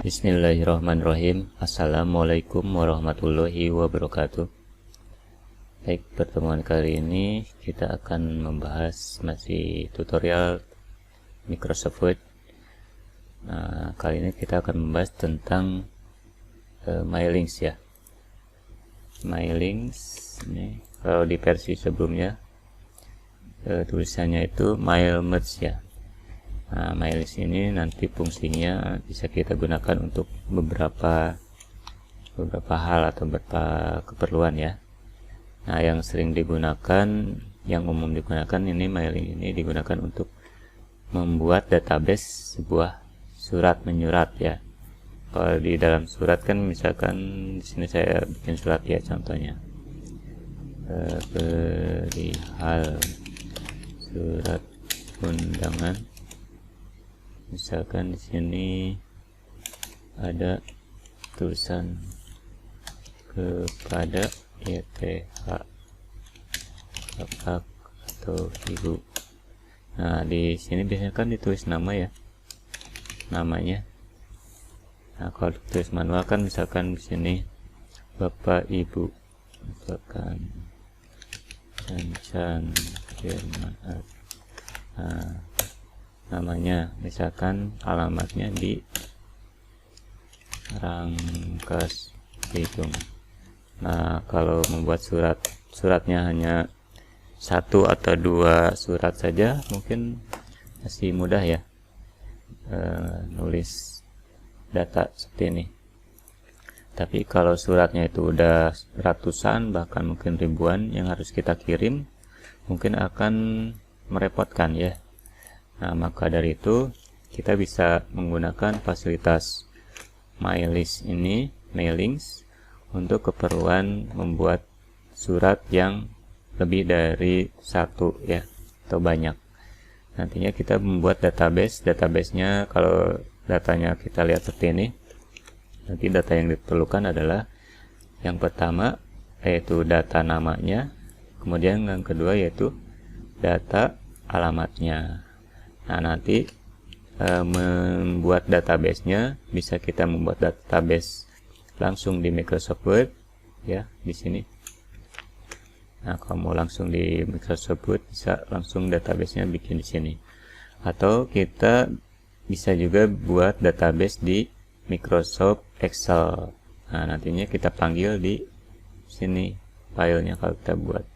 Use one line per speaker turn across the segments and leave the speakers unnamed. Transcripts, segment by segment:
Bismillahirrahmanirrahim. Assalamualaikum warahmatullahi wabarakatuh. Baik, pertemuan kali ini kita akan membahas masih tutorial Microsoft Word. Nah, kali ini kita akan membahas tentang MyLinks ya. MyLinks ini kalau di versi sebelumnya tulisannya itu MyMerge ya. Nah, MyLinks ini nanti fungsinya bisa kita gunakan untuk beberapa hal atau beberapa keperluan ya. Nah, yang sering digunakan, yang umum digunakan ini MyLinks ini digunakan untuk membuat database sebuah surat menyurat ya. Kalau di dalam surat kan misalkan di sini saya bikin surat ya, contohnya perihal surat undangan. Misalkan di sini ada tulisan kepada YTH bapak atau ibu. Nah, di sini biasanya kan ditulis nama ya, namanya. Nah, kalau ditulis manual kan misalkan di sini bapak ibu, misalkan Cancan Firmanat. Nah, namanya, misalkan alamatnya di Rangkas Bitung. Nah, kalau membuat suratnya hanya satu atau dua surat saja mungkin masih mudah ya, nulis data seperti ini. Tapi kalau suratnya itu udah ratusan bahkan mungkin ribuan yang harus kita kirim, mungkin akan merepotkan ya. Nah, maka dari itu kita bisa menggunakan fasilitas MyLinks ini, MyLinks, untuk keperluan membuat surat yang lebih dari satu ya, atau banyak. Nantinya kita membuat database-nya kalau datanya kita lihat seperti ini. Nanti data yang diperlukan adalah yang pertama yaitu data namanya, kemudian yang kedua yaitu data alamatnya. Nah, nanti membuat database-nya bisa kita membuat database langsung di Microsoft Word ya, di sini. Nah, kalau mau langsung di Microsoft Word bisa langsung database-nya bikin di sini. Atau kita bisa juga buat database di Microsoft Excel. Nah, nantinya kita panggil di sini filenya kalau kita buat.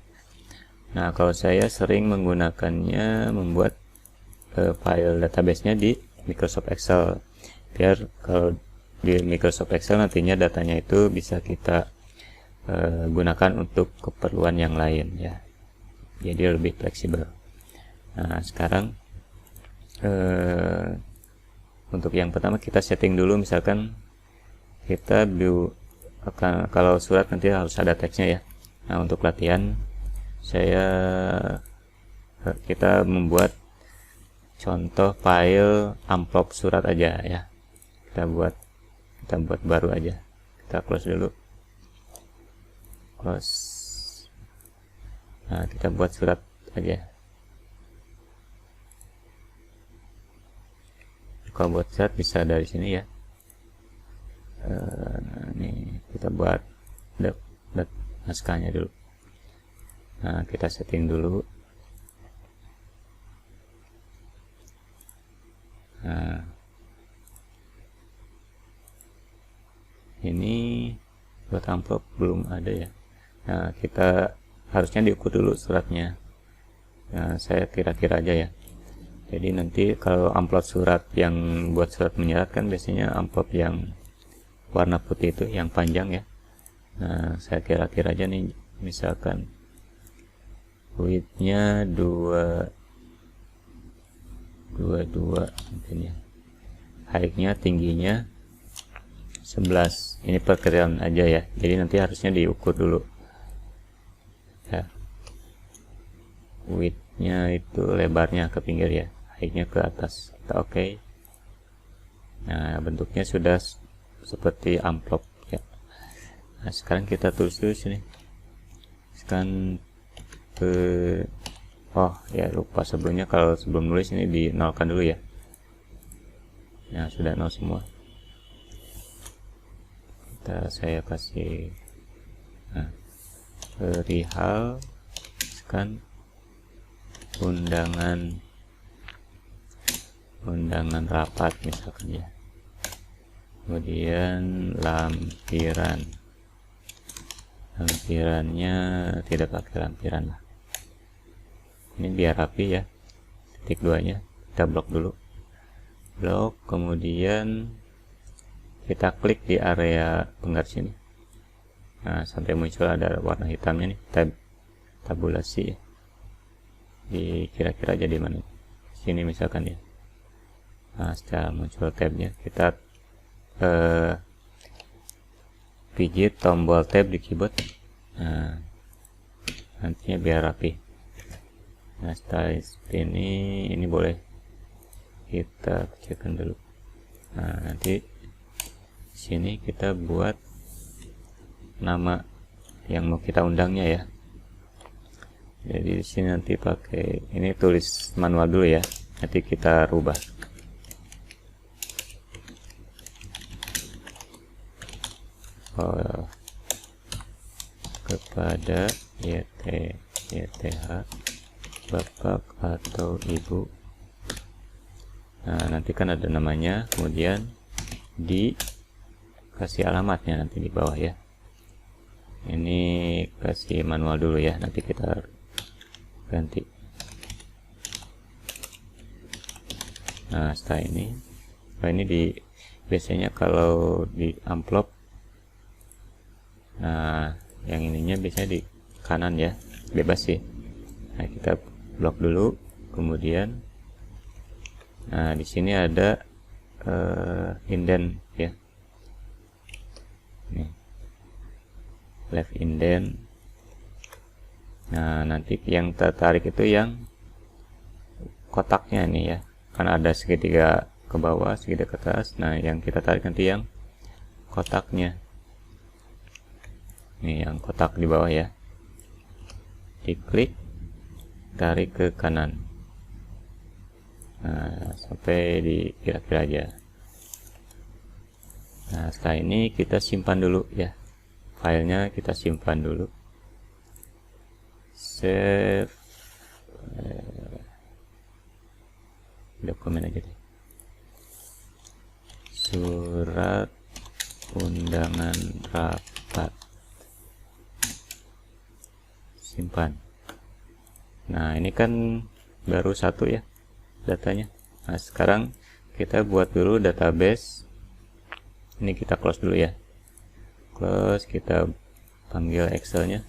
Nah, kalau saya sering menggunakannya membuat file database-nya di Microsoft Excel, biar kalau di Microsoft Excel nantinya datanya itu bisa kita gunakan untuk keperluan yang lain ya, jadi lebih fleksibel. Nah, sekarang untuk yang pertama kita setting dulu, misalkan kita kalau surat nanti harus ada teksnya ya. Nah, untuk latihan kita membuat contoh file amplop surat aja ya. Kita buat baru aja. Kita close dulu. Close. Nah, kita buat surat aja. Kalau buat surat bisa dari sini ya. Ini kita buat naskahnya dulu. Nah, kita setting dulu. Nah, ini buat amplop belum ada ya. Nah, kita harusnya diukur dulu suratnya. Nah, saya kira-kira aja ya. Jadi nanti kalau amplop surat yang buat surat menyurat kan biasanya amplop yang warna putih itu yang panjang ya. Nah, saya kira-kira aja nih, misalkan width-nya 22 mungkin ya, height-nya, tingginya 11. Ini perkiraan aja ya, jadi nanti harusnya diukur dulu ya. Width-nya itu lebarnya ke pinggir ya, height-nya ke atas. Kita oke. Nah, bentuknya sudah seperti amplop ya. Nah, sekarang kita tulis dulu sini. Sekarang oh ya, lupa sebelumnya, kalau sebelum nulis ini dinolkan dulu ya. Nah, sudah nol semua. saya kasih perihal kan undangan rapat misalkan ya. Kemudian lampirannya tidak pakai lampiran lah, ini biar rapi ya. Titik 2 nya kita blok dulu, kemudian kita klik di area penggaris ini. Nah, sampai muncul ada warna hitamnya nih, tabulasi ya. Di kira-kira jadi mana sini misalkan ya. Nah, setelah muncul tabnya, kita pijit tombol tab di keyboard. Nah, nantinya biar rapi. Nah, setelah ini boleh kita kecilkan dulu. Nah, nanti sini kita buat nama yang mau kita undangnya ya. Jadi di sini nanti pakai ini, tulis manual dulu ya, nanti kita rubah. Kepada YTH Bapak atau Ibu. Nah, nanti kan ada namanya, kemudian dikasih alamatnya nanti di bawah ya. Ini kasih manual dulu ya, nanti kita ganti. Nah, setelah ini biasanya kalau di amplop, nah yang ininya biasanya di kanan ya, bebas sih. Nah, kita blok dulu, kemudian nah di sini ada indent ya, nih left indent. Nah, nanti yang tertarik itu yang kotaknya nih ya, karena ada segitiga ke bawah, segitiga ke atas. Nah, yang kita tarik nanti yang kotaknya nih, yang kotak di bawah ya, diklik, tarik ke kanan. Nah, sampai di kira-kira aja. Nah, setelah ini kita simpan dulu ya, filenya kita simpan dulu, save dokumen aja deh, surat undangan rapat, simpan. Nah, ini kan baru satu ya datanya. Nah, sekarang kita buat dulu database. Ini kita close dulu ya, close, kita panggil Excelnya.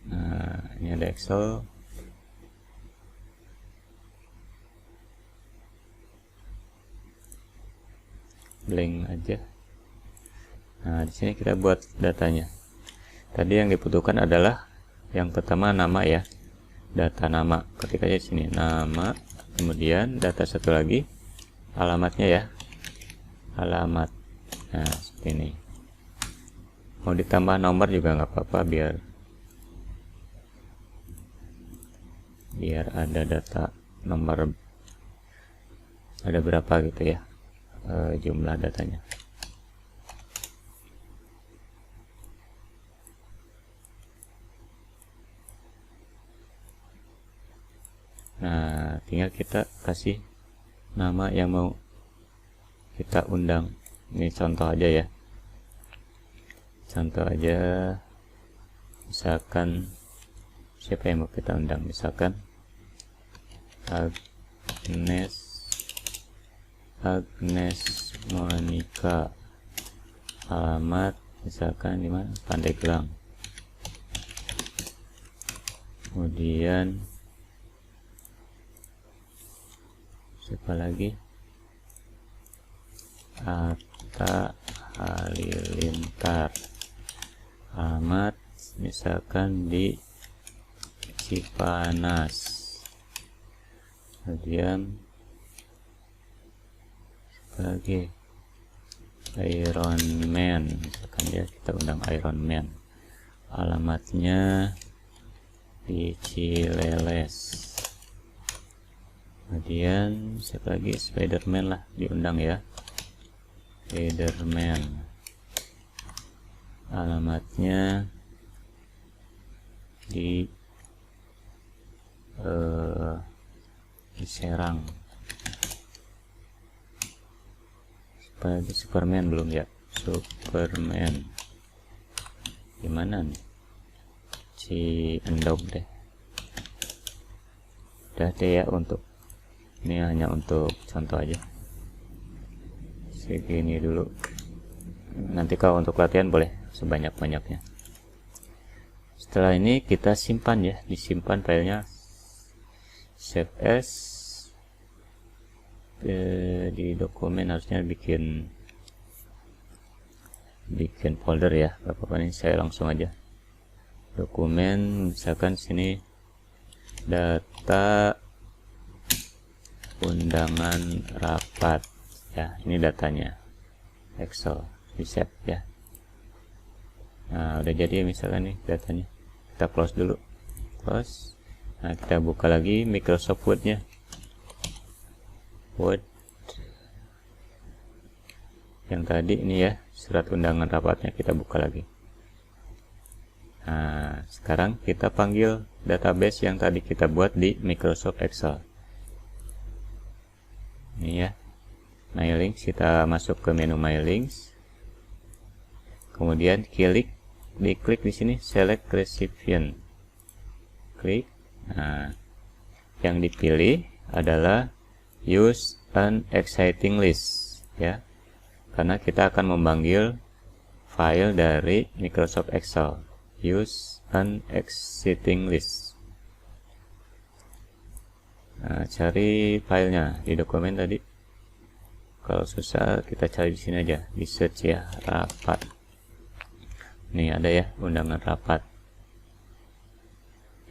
Nah, ini ada Excel. Blank aja. Nah, di sini kita buat datanya. Tadi yang dibutuhkan adalah yang pertama nama ya, data nama. Ketik aja di sini nama, kemudian data satu lagi alamatnya ya, alamat. Nah, seperti ini. Mau ditambah nomor juga nggak apa-apa, biar ada data nomor, ada berapa gitu ya, jumlah datanya. Nah, tinggal kita kasih nama yang mau kita undang. Ini contoh aja ya, contoh aja. Misalkan siapa yang mau kita undang, misalkan Agnes Monica, alamat misalkan di mana, Pandeglang. Kemudian siapa lagi, Atta Halilintar, alamat misalkan di Cipanas. Kemudian sebagai Iron Man, misalkan ya, kita undang Iron Man, alamatnya di Cileles. Kemudian siapa lagi, Spiderman lah diundang ya. Spiderman, alamatnya di Serang. Superman belum ya? Superman gimana nih? Ciendom deh. Udah deh ya, untuk ini hanya untuk contoh aja. Segini dulu. Nanti kalau untuk latihan boleh sebanyak-banyaknya. Setelah ini kita simpan ya, disimpan filenya, save as. Di dokumen harusnya bikin folder ya, apa ini saya langsung aja dokumen, misalkan sini data undangan rapat ya, ini datanya Excel, di save ya. Nah udah jadi misalkan nih datanya, kita close dulu, close. Nah kita buka lagi Microsoft Word nya, Word yang tadi ini ya, surat undangan rapatnya kita buka lagi. Nah sekarang kita panggil database yang tadi kita buat di Microsoft Excel ini ya, My Links. Kita masuk ke menu My Links, kemudian diklik di sini select recipient, klik. Nah yang dipilih adalah use an exciting list ya, karena kita akan memanggil file dari Microsoft Excel, use an exciting list. Nah, cari filenya di dokumen tadi. Kalau susah kita cari di sini aja, di search ya, rapat. Nih ada ya, undangan rapat.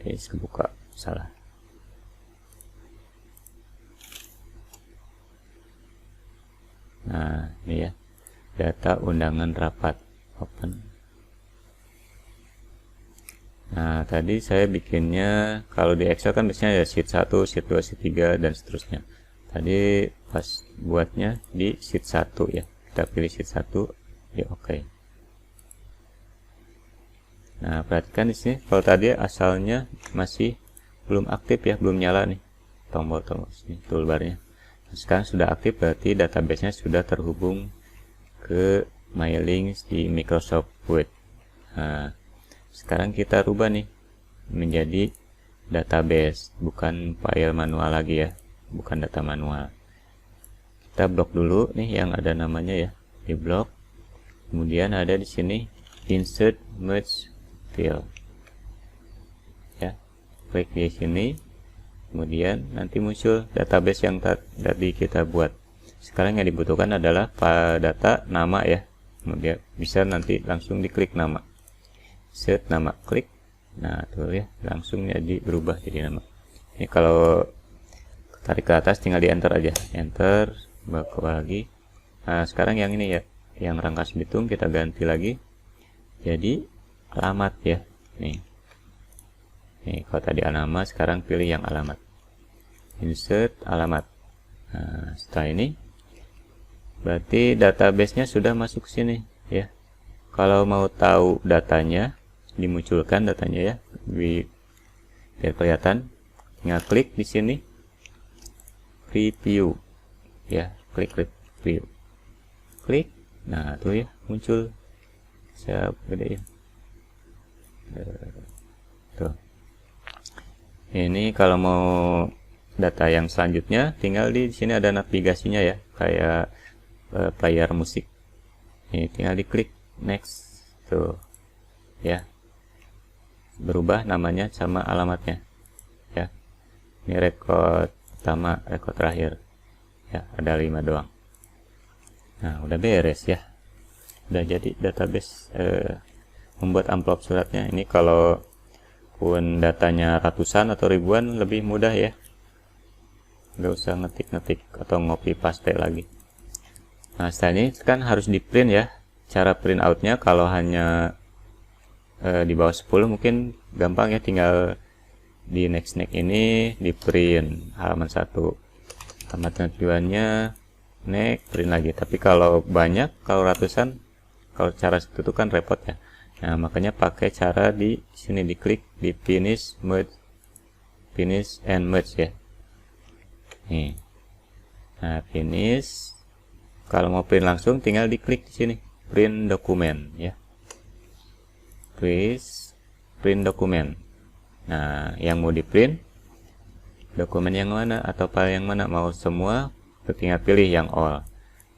Oke, kebuka, salah. Nah ini ya, data undangan rapat, open. Nah tadi saya bikinnya, kalau di Excel kan biasanya ada sheet 1, sheet 2, sheet 3 dan seterusnya. Tadi pas buatnya di sheet 1 ya, kita pilih sheet 1 ya, oke. Nah perhatikan di sini, kalau tadi asalnya masih belum aktif ya, belum nyala nih tombol-tombol sini, toolbarnya. Sekarang sudah aktif, berarti database-nya sudah terhubung ke My Links di Microsoft Word. Nah, sekarang kita rubah nih menjadi database, bukan file manual lagi ya, bukan data manual. Kita blok dulu nih yang ada namanya ya, di blok. Kemudian ada di sini insert merge field. Ya, klik di sini. Kemudian nanti muncul database yang tadi kita buat. Sekarang yang dibutuhkan adalah data nama ya. Kemudian bisa nanti langsung diklik nama, set nama, klik. Nah tuh ya, langsung jadi berubah jadi nama. Ini kalau tarik ke atas tinggal di enter aja, enter, bawa lagi. Nah sekarang yang ini ya, yang Rangkas Bitung kita ganti lagi jadi alamat ya. Nih kalau tadi alamat, sekarang pilih yang alamat, insert alamat. Nah setelah ini berarti database-nya sudah masuk ke sini ya. Kalau mau tahu datanya, dimunculkan datanya ya, biar kelihatan, tinggal klik di sini preview ya, klik preview, klik. Nah tuh ya, muncul. Saya gedein tuh. Ini kalau mau data yang selanjutnya, tinggal di sini ada navigasinya ya, kayak player musik. Ini tinggal diklik next tuh ya, berubah namanya sama alamatnya ya. Ini rekod pertama, rekod terakhir ya, ada 5 doang. Nah udah beres ya, udah jadi database. Membuat amplop suratnya ini kalau pun datanya ratusan atau ribuan lebih mudah ya, nggak usah ngetik-ngetik atau ngopi paste lagi. Nah setelah ini kan harus di print ya. Cara print outnya kalau hanya di bawah 10 mungkin gampang ya, tinggal di next ini di print halaman 1, alamat tujuannya next, print lagi. Tapi kalau banyak, kalau ratusan, kalau cara itu tuh kan repot ya. Nah, makanya pakai cara di sini, diklik di finish and merge ya. Nih. Nah, finish. Kalau mau print langsung tinggal diklik di sini, print dokumen ya. Print dokumen. Nah, yang mau di print dokumen yang mana atau file yang mana, mau semua tinggal pilih yang all,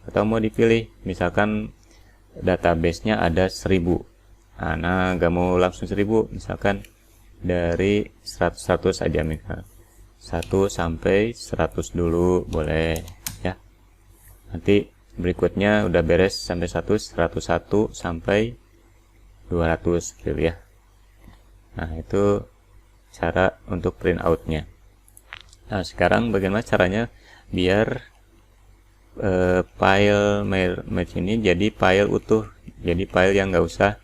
atau mau dipilih misalkan database-nya ada 1000. Nah, nggak mau langsung 1000, misalkan dari 100 aja, misal 1 sampai 100 dulu boleh ya. Nanti berikutnya udah beres sampai 101 sampai 200 gitu ya. Nah, itu cara untuk print out-nya. Nah, sekarang bagaimana caranya biar file merge ini jadi file utuh, jadi file yang nggak usah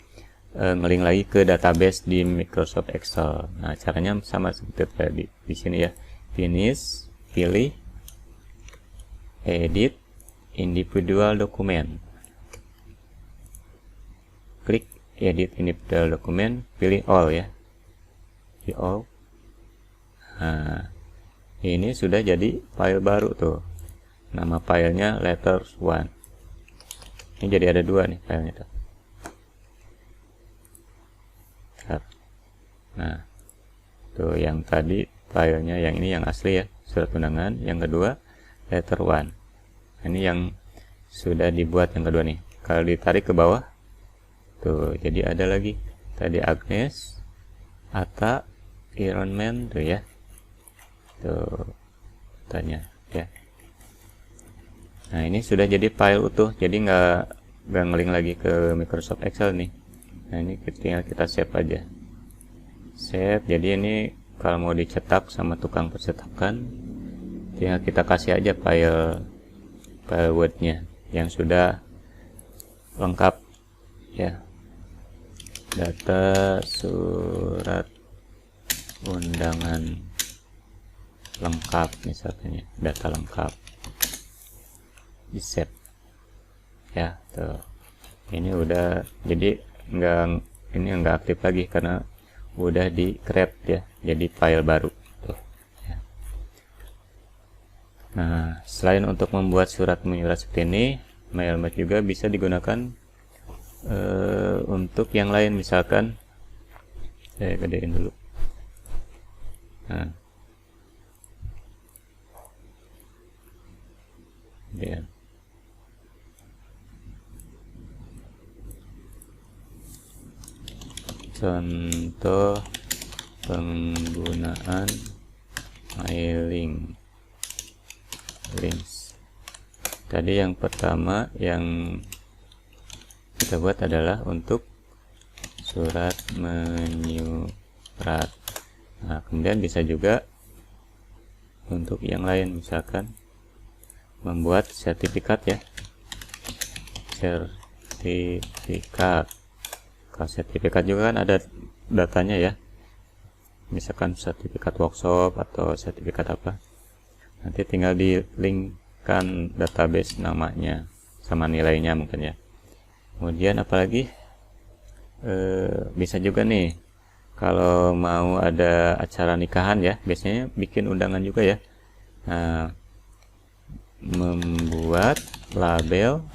ngeling lagi ke database di Microsoft Excel. Nah, caranya sama seperti tadi di sini ya. Finish, pilih edit individual dokumen, klik edit individual dokumen, pilih all ya, di all. Nah, ini sudah jadi file baru tuh, nama filenya letters1. Ini jadi ada 2 nih filenya tuh. Nah, tuh yang tadi filenya, yang ini yang asli ya, surat undangan. Yang kedua letter1. Ini yang sudah dibuat yang kedua nih. Kalau ditarik ke bawah tuh, jadi ada lagi tadi Agnes, Atta, Iron Man tuh ya, tuh tanya ya. Nah, ini sudah jadi file utuh, jadi nggak ngeling lagi ke Microsoft Excel nih. Nah, ini tinggal kita save aja, save. Jadi ini kalau mau dicetak sama tukang percetakan, tinggal kita kasih aja file Word-nya yang sudah lengkap ya, data surat undangan lengkap misalnya, data lengkap, di save ya. Tuh, ini udah, jadi ini enggak aktif lagi karena udah di create ya, jadi file baru tuh ya. Nah, selain untuk membuat surat menyurat seperti ini, mail merge juga bisa digunakan untuk yang lain. Misalkan saya gedein dulu. Nah, gedein. Contoh penggunaan mailing links. Tadi yang pertama yang kita buat adalah untuk surat menyurat. Nah, kemudian bisa juga untuk yang lain, misalkan membuat sertifikat ya, sertifikat. Kalau sertifikat juga kan ada datanya ya, misalkan sertifikat workshop atau sertifikat apa, nanti tinggal di linkkan database namanya sama nilainya mungkin ya. Kemudian apalagi bisa juga nih kalau mau ada acara nikahan ya, biasanya bikin undangan juga ya. Nah, membuat label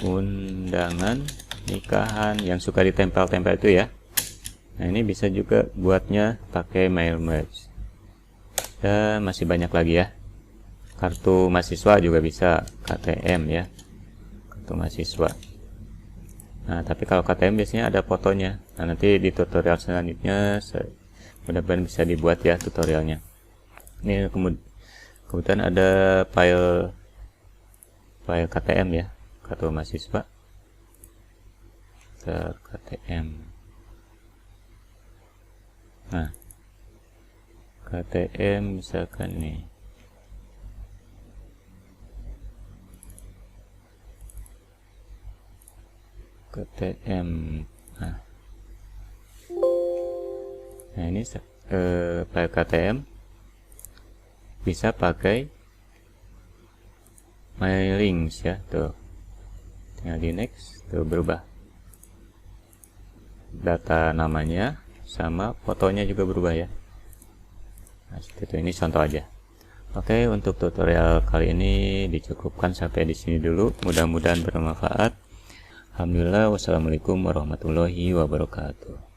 undangan nikahan yang suka ditempel-tempel itu ya. Nah, ini bisa juga buatnya pakai mail merge. Dan masih banyak lagi ya. Kartu mahasiswa juga bisa, KTM ya, kartu mahasiswa. Nah, tapi kalau KTM biasanya ada fotonya. Nah, nanti di tutorial selanjutnya mudah-mudahan bisa dibuat ya tutorialnya. Ini kemudian ada file KTM ya, kartu mahasiswa, KTM. Nah, KTM misalkan nih, KTM. Nah, ini file KTM bisa pakai my links ya, tuh tinggal di next, tuh berubah data namanya sama fotonya juga berubah ya. Nah, seperti itu. Ini contoh aja. Oke, untuk tutorial kali ini dicukupkan sampai di sini dulu. Mudah-mudahan bermanfaat. Alhamdulillah, wassalamualaikum warahmatullahi wabarakatuh.